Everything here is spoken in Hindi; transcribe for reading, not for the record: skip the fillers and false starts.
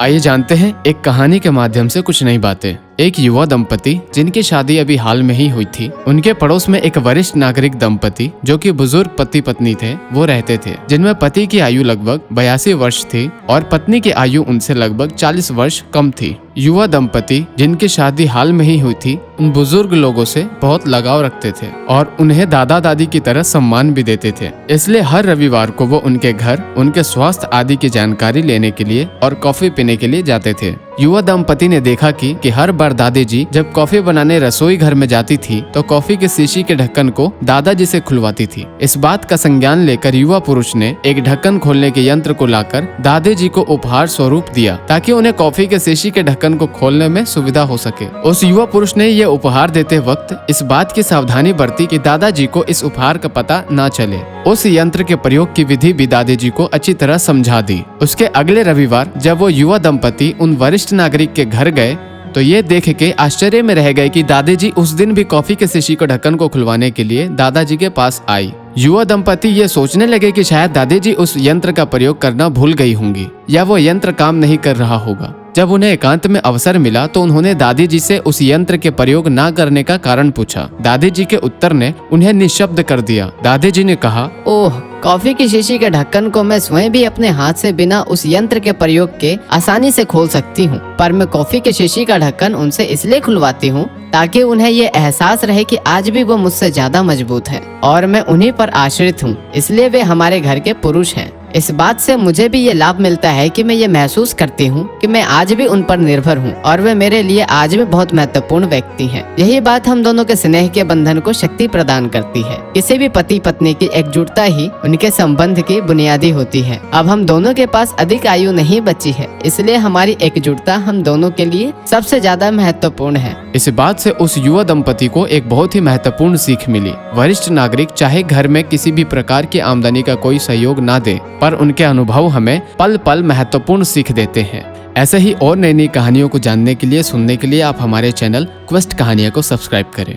आइए जानते हैं एक कहानी के माध्यम से कुछ नई बातें। एक युवा दंपति जिनकी शादी अभी हाल में ही हुई थी, उनके पड़ोस में एक वरिष्ठ नागरिक दंपति जो कि बुजुर्ग पति पत्नी थे वो रहते थे, जिनमें पति की आयु लगभग 82 वर्ष थी और पत्नी की आयु उनसे लगभग 40 वर्ष कम थी। युवा दंपति जिनकी शादी हाल में ही हुई थी उन बुजुर्ग लोगों से बहुत लगाव रखते थे और उन्हें दादा दादी की तरह सम्मान भी देते थे। इसलिए हर रविवार को वो उनके घर उनके स्वास्थ्य आदि की जानकारी लेने के लिए और कॉफी पीने के लिए जाते थे। युवा दंपति ने देखा कि हर बार दादी जी जब कॉफी बनाने रसोई घर में जाती थी तो कॉफी के शीशी के ढक्कन को दादाजी से खुलवाती थी। इस बात का संज्ञान लेकर युवा पुरुष ने एक ढक्कन खोलने के यंत्र को लाकर दादी जी को उपहार स्वरूप दिया ताकि उन्हें कॉफी के शीशी के ढक्कन को खोलने में सुविधा हो सके। उस युवा पुरुष ने ये उपहार देते वक्त इस बात की सावधानी बरती कि दादाजी को इस उपहार का पता न चले। उस यंत्र के प्रयोग की विधि भी दादी जी को अच्छी तरह समझा दी। उसके अगले रविवार जब वो युवा दंपति उन वरिष्ठ नागरिक के घर गए तो ये देख के आश्चर्य में रह गए कि दादी जी उस दिन भी कॉफी के शीशी को ढक्कन को खुलवाने के लिए दादाजी के पास आई। युवा दंपति ये सोचने लगे कि शायद दादी जी उस यंत्र का प्रयोग करना भूल गई होंगी या वो यंत्र काम नहीं कर रहा होगा। जब उन्हें एकांत में अवसर मिला तो उन्होंने दादी जी से उस यंत्र के प्रयोग न करने का कारण पूछा। दादी जी के उत्तर ने उन्हें निशब्द कर दिया। दादी जी ने कहा, ओह, कॉफी की शीशी के ढक्कन को मैं स्वयं भी अपने हाथ से बिना उस यंत्र के प्रयोग के आसानी से खोल सकती हूँ, पर मैं कॉफी की शीशी का ढक्कन उनसे इसलिए खुलवाती हूँ ताकि उन्हें ये एहसास रहे कि आज भी वो मुझसे ज्यादा मजबूत है और मैं उन्हीं पर आश्रित हूँ, इसलिए वे हमारे घर के पुरुष हैं। इस बात से मुझे भी ये लाभ मिलता है कि मैं ये महसूस करती हूँ कि मैं आज भी उन पर निर्भर हूँ और वे मेरे लिए आज भी बहुत महत्वपूर्ण व्यक्ति हैं। यही बात हम दोनों के स्नेह के बंधन को शक्ति प्रदान करती है। किसी भी पति पत्नी की एकजुटता ही उनके संबंध की बुनियादी होती है। अब हम दोनों के पास अधिक आयु नहीं बची है, इसलिए हमारी एकजुटता हम दोनों के लिए सबसे ज्यादा महत्वपूर्ण है। इस बात से उस युवा दंपति को एक बहुत ही महत्वपूर्ण सीख मिली। वरिष्ठ नागरिक चाहे घर में किसी भी प्रकार की आमदनी का कोई सहयोग न दे, पर उनके अनुभव हमें पल पल महत्वपूर्ण सीख देते हैं। ऐसे ही और नई नई कहानियों को जानने के लिए सुनने के लिए आप हमारे चैनल क्वेस्ट कहानियां को सब्सक्राइब करें।